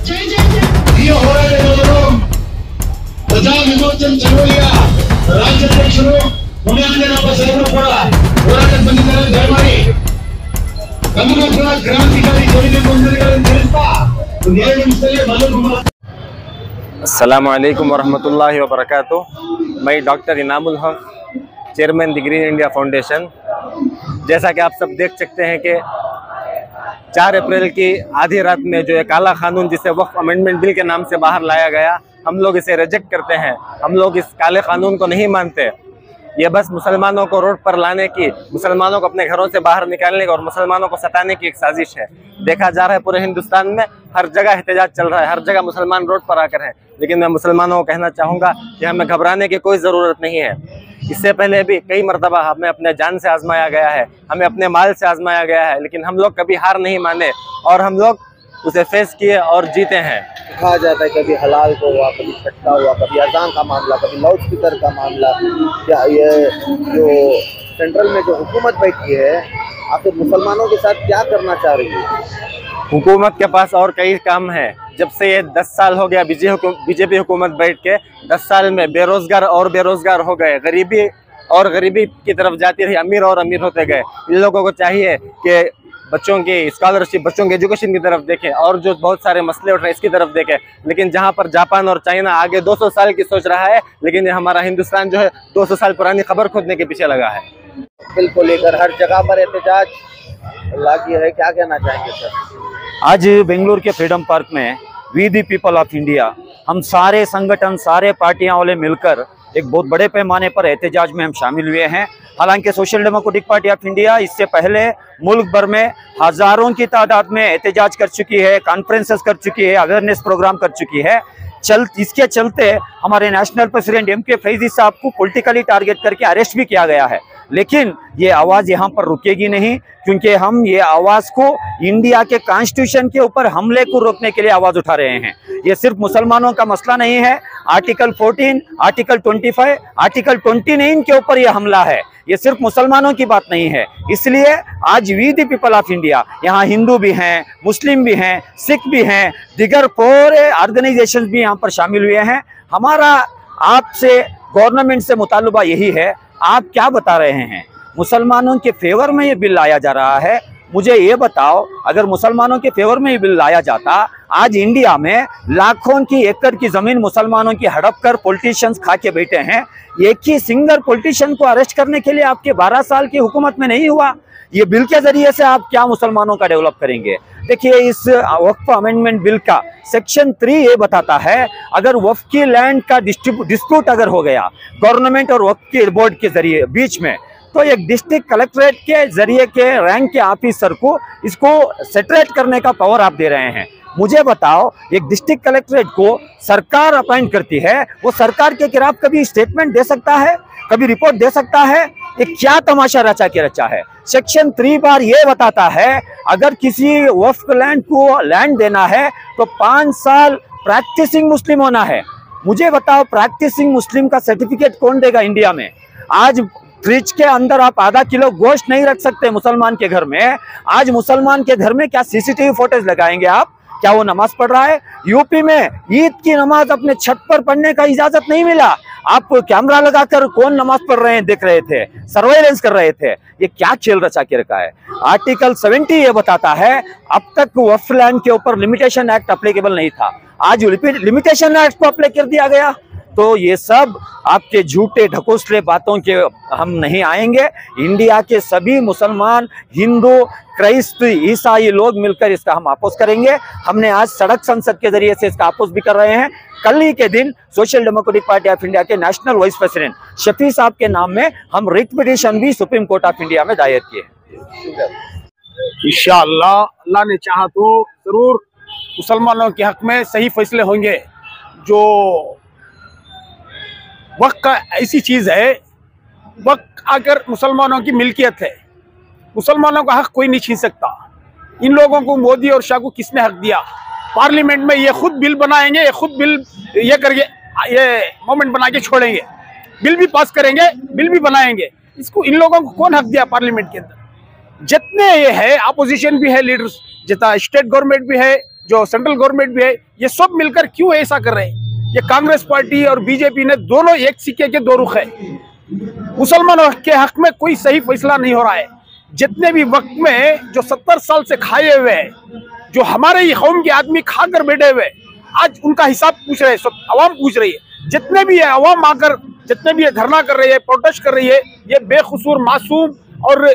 ಈ ಹೋರಾಟಗಾರರು ಪ್ರಜಾ ವಿಮೋಚನ ಚಳವಳಿಯ ರಾಜ್ಯಾಧ್ಯಕ್ಷರು ಮುನಿಯಣ್ಣನಪ್ಪ ಸಾಹೇಬರು ಕೂಡ ಹೋರಾಟಕ್ಕೆ ಬಂದಿದ್ದಾರೆ. ದಯಮಾಡಿ ನಮಗೂ ಕೂಡ ಕ್ರಾಂತಿಕಾರಿ ಕೊಡುಗೆ ಬಂದಿರುವುದನ್ನು ತಿಳಿಸ್ತಾ ಒಂದು 2 ನಿಮಿಷದಲ್ಲಿ ಮಲ್ಲುಕುಮಾರ್. अस्सलामु अलैकुम वरहमतुल्लाहि वबरकातुह। मैं डॉक्टर इनामुल हक, chairman the green India foundation. जैसा कि आप सब देख सकते हैं कि 4 अप्रैल की आधी रात में जो है काला कानून, जिसे वक्फ अमेंडमेंट बिल के नाम से बाहर लाया गया, हम लोग इसे रिजेक्ट करते हैं। हम लोग इस काले कानून को नहीं मानते। ये बस मुसलमानों को रोड पर लाने की, मुसलमानों को अपने घरों से बाहर निकालने की और मुसलमानों को सताने की एक साजिश है। देखा जा रहा है पूरे हिंदुस्तान में हर जगह एहतजाज चल रहा है, हर जगह मुसलमान रोड पर आकर हैं। लेकिन मैं मुसलमानों को कहना चाहूँगा कि हमें घबराने की कोई ज़रूरत नहीं है। इससे पहले भी कई मरतबा हमें अपने जान से आजमाया गया है, हमें अपने माल से आजमाया गया है, लेकिन हम लोग कभी हार नहीं माने और हम लोग उसे फेस किए और जीते हैं। कहा जाता है कभी हलाल को हुआ, कभी छट्टा हुआ, कभी अजान का मामला, कभी लाउड स्पीकर का मामला। क्या ये जो सेंट्रल में जो हुकूमत बैठी है, आखिर मुसलमानों के साथ क्या करना चाह रही है? हुकूमत के पास और कई काम है। जब से ये 10 साल हो गया बीजेपी हुकूमत बैठ के, 10 साल में बेरोजगार और बेरोजगार हो गए, गरीबी और गरीबी की तरफ जाती रही, अमीर और अमीर होते गए। इन लोगों को चाहिए कि बच्चों की स्कॉलरशिप, बच्चों के एजुकेशन की तरफ देखें और जो बहुत सारे मसले उठ रहे हैं इसकी तरफ देखें। लेकिन जहां पर जापान और चाइना आगे 200 साल की सोच रहा है, लेकिन ये हमारा हिंदुस्तान जो है 200 साल पुरानी खबर खोदने के पीछे लगा है। बिल को लेकर हर जगह पर एहतजाज लागी है, क्या कहना चाहेंगे सर? आज बेंगलुरु के फ्रीडम पार्क में we the people of India, हम सारे संगठन, सारे पार्टियां वाले मिलकर एक बहुत बड़े पैमाने पर एहतजाज में हम शामिल हुए हैं। हालांकि social democratic party of India इससे पहले मुल्क भर में हजारों की तादाद में एहतजाज कर चुकी है, कॉन्फ्रेंसेस कर चुकी है, अवेयरनेस प्रोग्राम कर चुकी है। इसके चलते हमारे नेशनल प्रेसिडेंट एम के फैजी साहब को पॉलिटिकली टारगेट करके अरेस्ट भी किया गया है। लेकिन ये आवाज़ यहाँ पर रुकेगी नहीं, क्योंकि हम ये आवाज़ को इंडिया के कॉन्स्टिट्यूशन के ऊपर हमले को रोकने के लिए आवाज़ उठा रहे हैं। ये सिर्फ मुसलमानों का मसला नहीं है। आर्टिकल 14, आर्टिकल 25, आर्टिकल 29 के ऊपर ये हमला है। ये सिर्फ मुसलमानों की बात नहीं है। इसलिए आज we the people of India, यहाँ हिंदू भी हैं, मुस्लिम भी हैं, सिख भी हैं, दिगर पूरे ऑर्गेनाइजेशन भी यहाँ पर शामिल हुए हैं। हमारा आपसे, गवर्नमेंट से मुतालबा यही है, आप क्या बता रहे हैं? मुसलमानों के फेवर में ये बिल लाया जा रहा है। मुझे ये बताओ, अगर मुसलमानों के फेवर में ये बिल लाया जाता, आज इंडिया में लाखों की एकड़ की जमीन मुसलमानों की हड़प कर पॉलिटिशियंस खा के बैठे हैं। एक ही सिंगल पॉलिटिशियन को अरेस्ट करने के लिए आपके 12 साल की हुकूमत में नहीं हुआ। ये बिल के जरिए से आप क्या मुसलमानों का डेवलप करेंगे? देखिए, इस वक्फ अमेंडमेंट बिल का सेक्शन 3 ये बताता है, अगर वक्फ की लैंड का डिस्प्यूट अगर हो गया गवर्नमेंट और वक्फ के बोर्ड के जरिए बीच में, तो एक डिस्ट्रिक्ट कलेक्ट्रेट के जरिए के रैंक के ऑफिसर को इसको सेटरेट करने का पावर आप दे रहे हैं। मुझे बताओ, एक डिस्ट्रिक्ट कलेक्ट्रेट को सरकार अपॉइंट करती है, वो सरकार के खिलाफ कभी स्टेटमेंट दे सकता है, कभी रिपोर्ट दे सकता है? ये क्या तमाशा रचा के रचा है? सेक्शन 3 बार ये बताता है, अगर किसी वक्फ लैंड को लैंड देना है तो 5 साल प्रैक्टिसिंग मुस्लिम होना है। मुझे बताओ, प्रैक्टिसिंग मुस्लिम का सर्टिफिकेट कौन देगा इंडिया में? आज फ्रिज के अंदर आप आधा किलो गोश्त नहीं रख सकते मुसलमान के घर में। आज मुसलमान के घर में क्या सीसीटीवी फुटेज लगाएंगे आप? क्या वो नमाज पढ़ रहा है? यूपी में ईद की नमाज अपने छत पर पढ़ने का इजाजत नहीं मिला। आप कैमरा लगाकर कौन नमाज पढ़ रहे हैं देख रहे थे, सर्वेलेंस कर रहे थे। ये क्या खेल रचा के रखा है? आर्टिकल 70 ये बताता है, अब तक वक्फ लैंड के ऊपर लिमिटेशन एक्ट अप्लीकेबल नहीं था, आज लिमिटेशन एक्ट को अप्लाई कर दिया गया। तो ये सब आपके झूठे ढकोसले बातों के हम नहीं आएंगे। इंडिया के सभी मुसलमान, हिंदू, क्राइस्ट, ईसाई लोग मिलकर इसका हम अपोज करेंगे। हमने आज सड़क संसद के जरिए से इसका अपोज भी कर रहे हैं। कल ही के दिन social democratic party of India के नेशनल वाइस प्रेसिडेंट शफी साहब के नाम में हम रिट पिटीशन भी सुप्रीम कोर्ट ऑफ इंडिया में दायर किए। इंशाअल्लाह, अल्लाह ने चाहा तो जरूर मुसलमानों के हक में सही फैसले होंगे। जो वक्त का ऐसी चीज़ है, वक्त अगर मुसलमानों की मिल्कियत है, मुसलमानों का हक कोई नहीं छीन सकता। इन लोगों को मोदी और शाह को किसने हक दिया? पार्लियामेंट में ये खुद बिल बनाएंगे, ये खुद बिल ये करके ये मोमेंट बना के छोड़ेंगे, बिल भी पास करेंगे, बिल भी बनाएंगे। इसको इन लोगों को कौन हक दिया पार्लियामेंट के अंदर? जितने ये है, अपोजिशन भी है लीडर्स, जितना स्टेट गवर्नमेंट भी है, जो सेंट्रल गवर्नमेंट भी है, ये सब मिलकर क्यों ऐसा कर रहे हैं? ये कांग्रेस पार्टी और बीजेपी ने दोनों एक सिक्के के दो रुख है। मुसलमानों के हक में कोई सही फैसला नहीं हो रहा है। जितने भी वक्त में जो 70 साल से खाए हुए हैं, जो हमारे ही कौम के आदमी खाकर बैठे हुए, आज उनका हिसाब पूछ रहे हैं, सब अवाम पूछ रही है। जितने भी है अवाम आकर, जितने भी है धरना कर रही है, प्रोटेस्ट कर रही है, ये बेकसूर मासूम और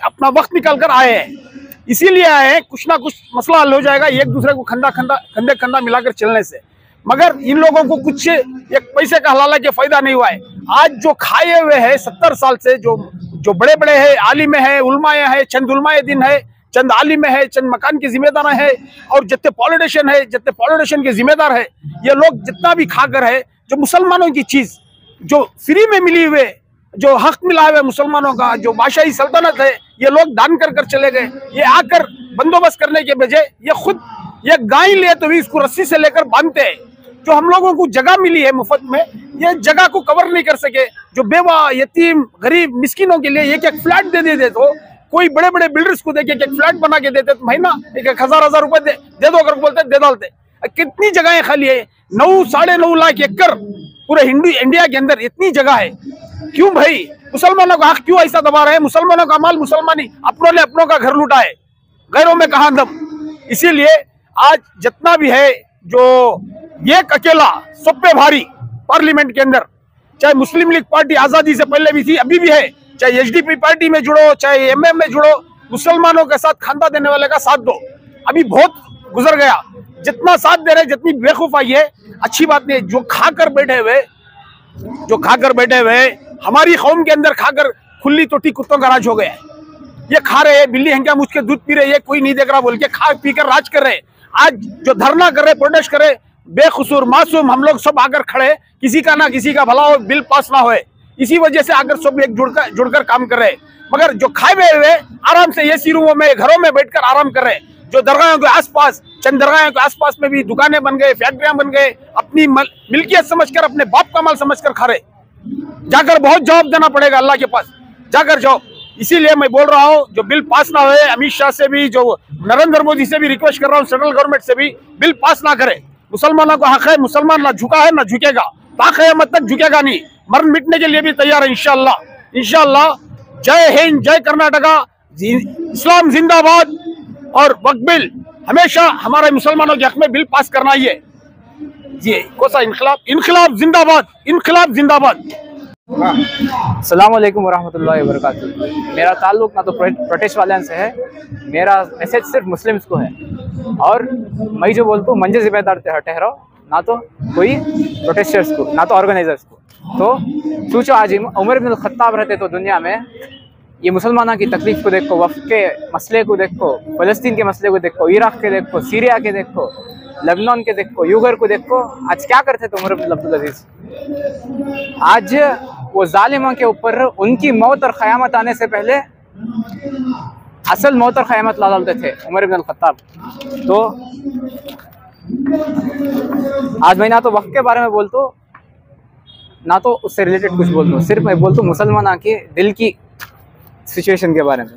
अपना वक्त निकाल कर आए हैं। इसीलिए आए हैं, कुछ ना कुछ मसला हल हो जाएगा एक दूसरे को कंधे कंधा मिलाकर चलने से। मगर इन लोगों को कुछ एक पैसे का हलाला के फायदा नहीं हुआ है। आज जो खाए हुए हैं 70 साल से, जो बड़े बड़े हैं, आलिम है, उलमाए है, चंद उलमाए दिन है, चंद आलिम है, चंद मकान के जिम्मेदार है, और जितने पॉलिटिशियन है, जितने पॉलिटिशियन के जिम्मेदार है, ये लोग जितना भी खाकर है, जो मुसलमानों की चीज जो फ्री में मिली हुए, जो हक मिला हुआ है मुसलमानों का, जो बादशाही सल्तनत है, ये लोग दान कर चले गए। ये आकर बंदोबस्त करने के बजाय ये खुद ये गाय ले तो भी इसको रस्सी से लेकर बांधते हैं। जो हम लोगों को जगह मिली है मुफ्त में, ये जगह को कवर नहीं कर सके। जो बेवा, यतीम, गरीब, मिस्किनों के लिए एक फ्लैट दे देते, तो कोई बड़े बड़े बिल्डर्स को देके एक फ्लैट बना के देते, तो महीना 1,000 रुपए दे दो अगर बोलते दे डालते। कितनी जगहें खाली है? 9-9.5 लाख एकड़ पूरे इंडिया के अंदर इतनी जगह है। क्यों भाई मुसलमानों का हक क्यों ऐसा दबा रहे हैं? मुसलमानों का माल मुसलमानी, अपनों ने अपनों का घर लूटा है, गैरों में कहां दम। इसीलिए आज जितना भी है, जो एक अकेला सब पे भारी पार्लियामेंट के अंदर, चाहे मुस्लिम लीग पार्टी आजादी से पहले भी थी, अभी भी है, चाहे एचडीपी पार्टी में जुड़ो, चाहे एमएम में जुड़ो, मुसलमानों के साथ खांदा देने वाले का साथ दो। अभी बहुत गुजर गया, जितना साथ दे रहे, जितनी बेवकूफाई है, अच्छी बात नहीं। जो खाकर बैठे हुए हमारी कौम के अंदर खाकर खुली टोटी कुत्तों का राज हो गया है। ये खा रहे हैं, बिल्ली हंकिया मुझ के दूध पी रहे, ये कोई नहीं देख रहा बोल के खा पी कर राज कर रहे। आज जो धरना कर रहे, प्रोटेस्ट कर रहे, बेकसूर मासूम हम लोग सब आकर खड़े, किसी का ना किसी का भला हो, बिल पास ना होए, इसी वजह से आकर सब एक जुड़कर काम कर रहे। मगर जो खाए हुए आराम से एसी रूमों में, घरों में बैठकर आराम कर रहे। जो दरगाहों के आसपास, चंद दरगाहों के आसपास में भी दुकानें बन गए, फैक्ट्रियां बन गए, अपनी मिल्कियत समझकर, अपने बाप का माल समझकर खा रहे। जाकर बहुत जवाब देना पड़ेगा अल्लाह के पास, जाकर जाओ। इसीलिए मैं बोल रहा हूँ, जो बिल पास ना हुए, अमित शाह से भी, जो नरेंद्र मोदी से भी रिक्वेस्ट कर रहा हूँ, सेंट्रल गवर्नमेंट से भी बिल पास ना करे। मुसलमानों को हक है, मुसलमान ना झुका है ना झुकेगा, ताक़यामत तक झुकेगा नहीं, मरण मिटने के लिए भी तैयार है इंशाअल्लाह। इंशाअल्लाह। जय हिंद, जय कर्नाटका, इस्लाम जिंदाबाद। और वक्फ बिल हमेशा हमारे मुसलमानों के हक में बिल पास करना ही है। जी कौन सा इनकलाब जिंदाबाद, इनकलाब जिंदाबाद। अस्सलाम वालेकुम वरहमतुल्लाहि वबरकातुहू। मेरा ताल्लुक ना तो प्रोटेस्ट वाले से है, मेरा मैसेज सिर्फ मुस्लिम्स को है। और मैं जो बोलता हूँ, मंजे जिम्मेदार ठहराओ, ना तो कोई प्रोटेस्टर्स को, ना तो ऑर्गेनाइजर्स को। तो सोचो, आज उमर बिन खत्ताब रहते तो दुनिया में ये मुसलमानों की तकलीफ को देखो, वफ़ के मसले को देखो, फ़लस्तीन के मसले को देखो, इराक़ के देखो, सीरिया के देखो, लेबनान के देखो, यूगर को देखो। आज क्या करते थे उमर बिन अब्दुल अजीज़? आज वो जालिमों के ऊपर उनकी मौत और क़यामत आने से पहले असल मौत और क़यामत ला डालते थे उमर बिन खत्ताब। तो आज मैं ना तो वक़्त के बारे में बोलता हूँ, ना तो उससे रिलेटेड कुछ बोलता हूँ, सिर्फ मैं बोलता हूँ मुसलमानों के दिल की सिचुएशन के बारे में।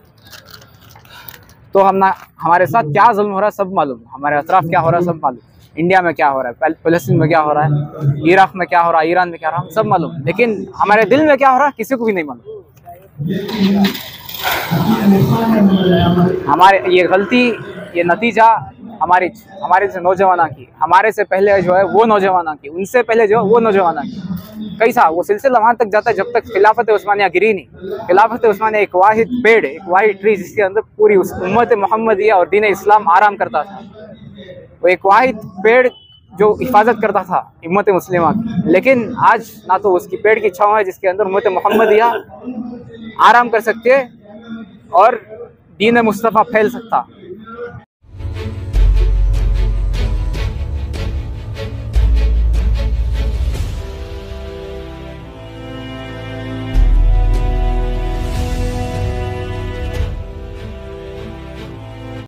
तो हमारे साथ क्या जुल्म हो रहा है सब मालूम, हमारे अतराफ क्या हो रहा है सब मालूम, इंडिया में क्या हो रहा है, फ़लस्तीन में क्या हो रहा है, इराक़ में क्या हो रहा है, ईरान में क्या हो रहा है, सब मालूम। लेकिन हमारे दिल में क्या हो रहा है किसी को भी नहीं मालूम। हमारे ये गलती, ये नतीजा हमारे से नौजवाना की, हमारे से पहले जो है वो नौजवाना की, उनसे पहले जो है वो नौजवाना की। कैसा वो सिलसिला वहाँ तक जाता है जब तक खिलाफत उस्मानिया गिरी नहीं। खिलाफत उस्मानिया एक वाहिद पेड़, एक वाहिद ट्री, जिसके अंदर पूरी उम्मत मोहम्मदिया और दीन इस्लाम आराम करता था। वो एक वाहिद पेड़ जो हिफाजत करता था उम्मत मुस्लिमा की। लेकिन आज ना तो उसकी पेड़ की छाँव है जिसके अंदर उम्मत मोहम्मदिया आराम कर सकती है और दीन मुस्तफ़ा फैल सकता।